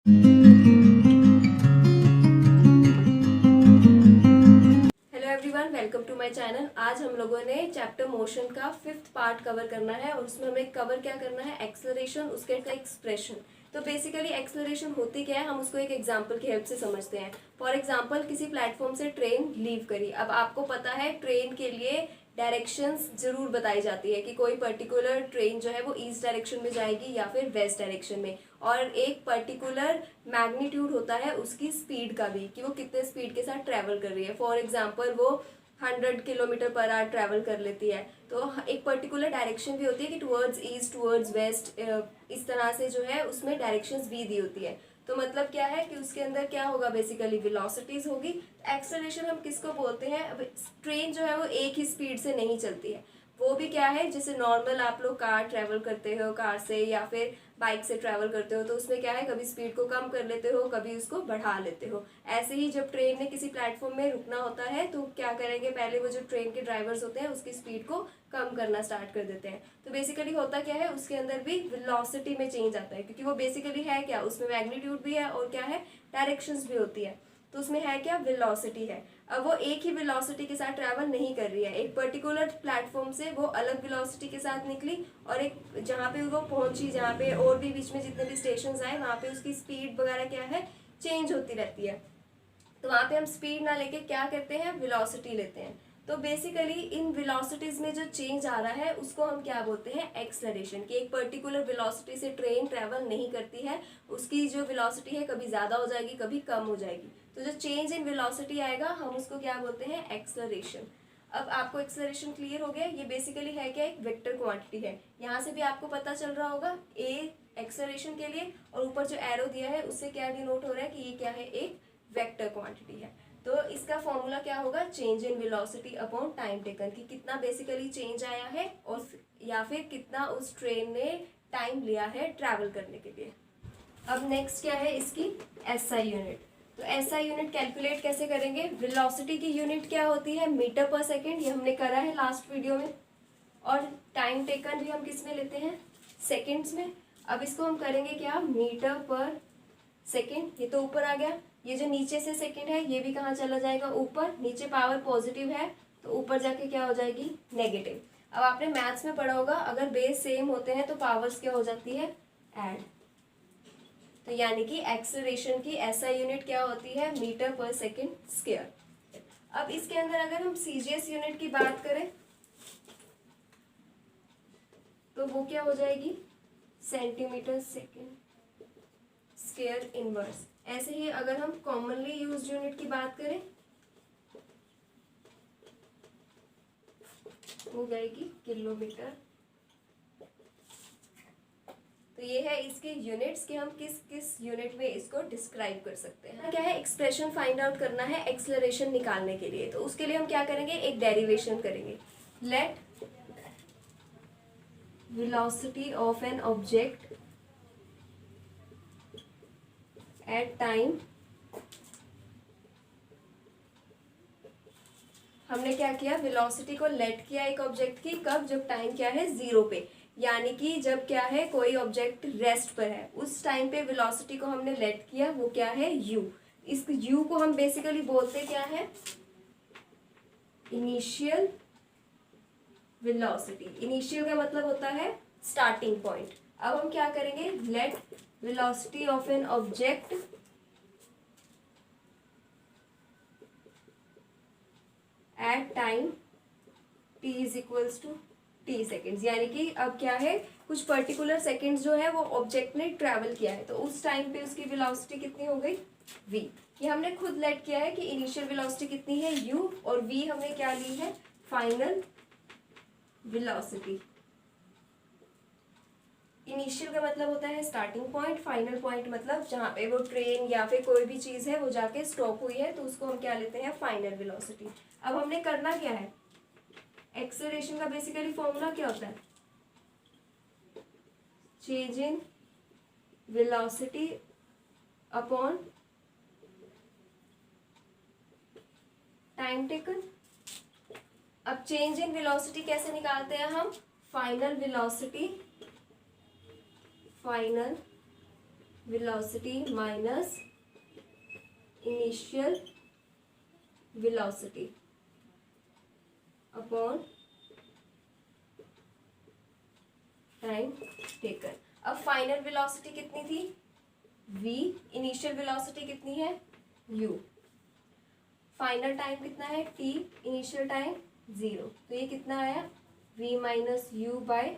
Hello everyone, welcome to my channel. आज हम लोगों ने चैप्टर मोशन का 5th पार्ट कवर करना है और उसमें हमें कवर क्या करना है, एक्सेलरेशन, उसके का एक्सप्रेशन। तो बेसिकली एक्सेलरेशन होती क्या है, हम उसको एक एग्जांपल की हेल्प से समझते हैं। फॉर एग्जांपल, किसी प्लेटफॉर्म से ट्रेन लीव करी। अब आपको पता है ट्रेन के लिए डायरेक्शंस जरूर बताई जाती है कि कोई पर्टिकुलर ट्रेन जो है वो ईस्ट डायरेक्शन में जाएगी या फिर वेस्ट डायरेक्शन में, और एक पर्टिकुलर मैग्नीट्यूड होता है उसकी स्पीड का भी कि वो कितने स्पीड के साथ ट्रैवल कर रही है। फॉर एग्जांपल, वो 100 किलोमीटर पर आवर ट्रैवल कर लेती है, तो एक पर्टिकुलर डायरेक्शन भी होती है कि टुवर्ड्स ईस्ट, टुवर्ड्स वेस्ट, इस तरह से जो है उसमें डायरेक्शंस भी दी होती है। तो मतलब क्या है कि उसके अंदर क्या होगा, बेसिकली वेलोसिटीज होगी। एक्सेलरेशन हम किसको बोलते हैं, अब ट्रेन जो है वो एक ही स्पीड से नहीं चलती है। वो भी क्या है, जैसे नॉर्मल आप लोग कार ट्रैवल करते हो, कार से या फिर बाइक से ट्रैवल करते हो, तो उसमें क्या है, कभी स्पीड को कम कर लेते हो, कभी उसको बढ़ा लेते हो। ऐसे ही जब ट्रेन ने किसी प्लेटफॉर्म में रुकना होता है तो क्या करेंगे, पहले वो जो ट्रेन के ड्राइवर्स होते हैं उसकी स्पीड को कम करना स्टार्ट कर देते हैं। तो बेसिकली होता क्या है, उसके अंदर भी वेलोसिटी में चेंज आता है, क्योंकि वो बेसिकली है क्या, उसमें मैग्नीट्यूड भी है और क्या है, डायरेक्शंस भी होती है। तो उसमें है क्या, वेलोसिटी है। अब वो एक ही वेलोसिटी के साथ ट्रैवल नहीं कर रही है, एक पर्टिकुलर प्लेटफॉर्म से वो अलग वेलोसिटी के साथ निकली और एक जहाँ पे वो पहुंची, जहाँ पे और भी बीच में जितने भी स्टेशन आए वहाँ पे उसकी स्पीड वगैरह क्या है, चेंज होती रहती है। तो वहाँ पे हम स्पीड ना लेके क्या करते हैं, वेलोसिटी लेते हैं। तो बेसिकली इन वेलोसिटीज में जो चेंज आ रहा है उसको हम क्या बोलते हैं, एक्सेलरेशन। कि एक पर्टिकुलर वेलोसिटी से ट्रेन ट्रैवल नहीं करती है, उसकी जो वेलोसिटी है कभी ज़्यादा हो जाएगी, कभी कम हो जाएगी। तो जो चेंज इन वेलोसिटी आएगा हम उसको क्या बोलते हैं, एक्सेलरेशन। अब आपको एक्सेलरेशन क्लियर हो गया। ये बेसिकली है क्या, एक वेक्टर क्वांटिटी है। यहाँ से भी आपको पता चल रहा होगा ए एक्सेलरेशन के लिए, और ऊपर जो एरो दिया है उससे क्या डिनोट हो रहा है कि ये क्या है, एक वेक्टर क्वांटिटी है। तो इसका फॉर्मूला क्या होगा, change in velocity upon time taken, कि कितना बेसिकली चेंज आया है और या फिर कितना उस ट्रेन ने टाइम लिया है ट्रैवल करने के लिए। अब नेक्स्ट क्या है, इसकी एसआई यूनिट। तो एसआई यूनिट कैलकुलेट कैसे करेंगे, वेलोसिटी की यूनिट क्या होती है, मीटर पर सेकेंड, ये हमने करा है लास्ट वीडियो में। और टाइम टेकन भी हम किस में लेते हैं, सेकेंड्स में। अब इसको हम करेंगे क्या, मीटर पर सेकेंड। ये तो ऊपर आ गया, ये जो नीचे से सेकेंड है ये भी कहाँ चला जाएगा, ऊपर। नीचे पावर पॉजिटिव है तो ऊपर जाके क्या हो जाएगी, नेगेटिव। अब आपने मैथ्स में पढ़ा होगा, अगर बेस सेम होते हैं तो पावर्स क्या हो जाती है, ऐड। तो यानी कि एक्सेलरेशन की एसआई यूनिट क्या होती है, मीटर पर सेकेंड स्क्वायर। अब इसके अंदर अगर हम सीजीएस यूनिट की बात करें तो वो क्या हो जाएगी, सेंटीमीटर सेकेंड स्क्वायर इनवर्स। ऐसे ही अगर हम कॉमनली यूज्ड यूनिट की बात करें हो जाएगी किलोमीटर। तो ये है इसके यूनिट्स कि हम किस किस यूनिट में इसको डिस्क्राइब कर सकते हैं। क्या है, एक्सप्रेशन फाइंड आउट करना है एक्सेलरेशन निकालने के लिए। तो उसके लिए हम क्या करेंगे, एक डेरिवेशन करेंगे। Let velocity of an object at time, हमने क्या किया, वेलोसिटी को लेट किया एक ऑब्जेक्ट की, कब, जब टाइम क्या है, 0 पे। यानी कि जब क्या है, कोई ऑब्जेक्ट रेस्ट पर है उस टाइम पे वेलोसिटी को हमने लेट किया, वो क्या है, u। इस u को हम बेसिकली बोलते क्या है, इनिशियल वेलोसिटी। इनिशियल का मतलब होता है स्टार्टिंग पॉइंट। अब हम क्या करेंगे, let velocity of an object at time t is equals to t seconds. यानी कि अब क्या है, कुछ पर्टिकुलर सेकेंड्स जो है वो ऑब्जेक्ट ने ट्रैवल किया है, तो उस टाइम पे उसकी वेलोसिटी कितनी हो गई, v। ये हमने खुद लेट किया है कि इनिशियल वेलोसिटी कितनी है, u, और v हमने क्या ली है, फाइनल वेलोसिटी। इनिशियल का मतलब होता है स्टार्टिंग पॉइंट, फाइनल पॉइंट मतलब जहाँ पे वो ट्रेन या फिर कोई भी चीज़ है वो जाके स्टॉप हुई है, तो उसको हम क्या लेते हैं, फाइनल वेलोसिटी। अब हमने करना क्या है, एक्सेलरेशन का बेसिकली फॉर्मूला क्या होता है, change in velocity upon time taken. अब चेंज इन वेलोसिटी कैसे निकालते हैं हम, final velocity, final velocity minus initial velocity upon time taken. अब फाइनल वेलोसिटी कितनी थी v, इनिशियल वेलोसिटी कितनी है u, फाइनल टाइम कितना है t, इनिशियल टाइम 0, तो ये कितना आया v minus u by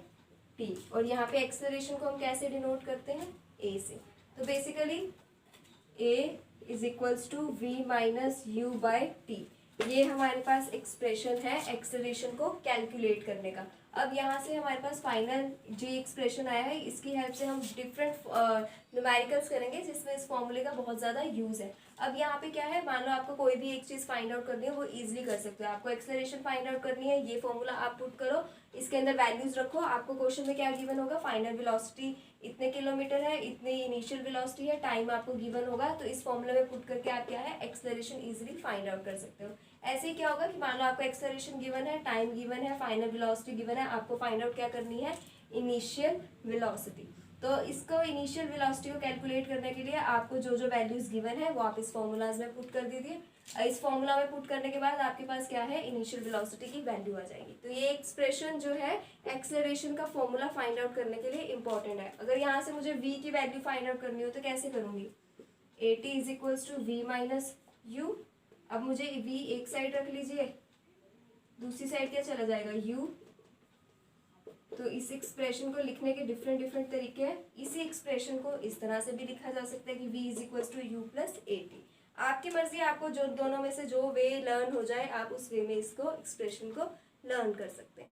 t. और यहाँ पे एक्सेलरेशन को हम कैसे डिनोट करते हैं a से, तो basically a is equals to v minus u by t. ये हमारे पास एक्सप्रेशन है एक्सेलरेशन को कैलकुलेट करने का। अब यहाँ से हमारे पास फाइनल जो एक्सप्रेशन आया है इसकी हेल्प से हम डिफरेंट न्यूमेरिकल्स करेंगे जिसमें इस फॉर्मूले का बहुत ज़्यादा यूज़ है। अब यहाँ पे क्या है, मान लो आपको कोई भी एक चीज़ फाइंड आउट करनी है वो इजीली कर सकते हो। आपको एक्सेलरेशन फाइंड आउट करनी है, ये फॉर्मूला आप पुट करो, इसके अंदर वैल्यूज रखो, आपको क्वेश्चन में क्या गिवन होगा, फाइनल वेलोसिटी इतने किलोमीटर है, इतनी इनिशियल वेलोसिटी है, टाइम आपको गिवन होगा, तो इस फॉर्मूले में पुट करके आप क्या है एक्सेलरेशन इजीली फाइंड आउट कर सकते हो। ऐसे ही क्या होगा कि मान लो आपको एक्सेलरेशन गिवन है, टाइम गिवन है, फाइनल वेलोसिटी गिवन है, आपको फाइंड आउट क्या करनी है इनिशियल वेलोसिटी। तो इसको इनिशियल वेलोसिटी को कैलकुलेट करने के लिए आपको जो जो वैल्यूज गिवन है वो आप इस फॉर्मूलाज में पुट कर दीजिए। इस फॉर्मूला में पुट करने के बाद आपके पास क्या है इनिशियल वेलोसिटी की वैल्यू आ जाएगी। तो ये एक्सप्रेशन जो है एक्सेलरेशन का फॉर्मूला फाइंड आउट करने के लिए इंपॉर्टेंट है। अगर यहाँ से मुझे v की वैल्यू फाइंड आउट करनी हो तो कैसे करूँगी, at is equals to v minus u. अब मुझे v एक साइड रख लीजिए, दूसरी साइड क्या चला जाएगा u। तो इस एक्सप्रेशन को लिखने के डिफरेंट डिफरेंट तरीके हैं। इसी एक्सप्रेशन को इस तरह से भी लिखा जा सकता है कि v is equals to u plus a t. आपकी मर्जी, आपको जो दोनों में से जो वे लर्न हो जाए आप उस वे में इसको एक्सप्रेशन को लर्न कर सकते हैं।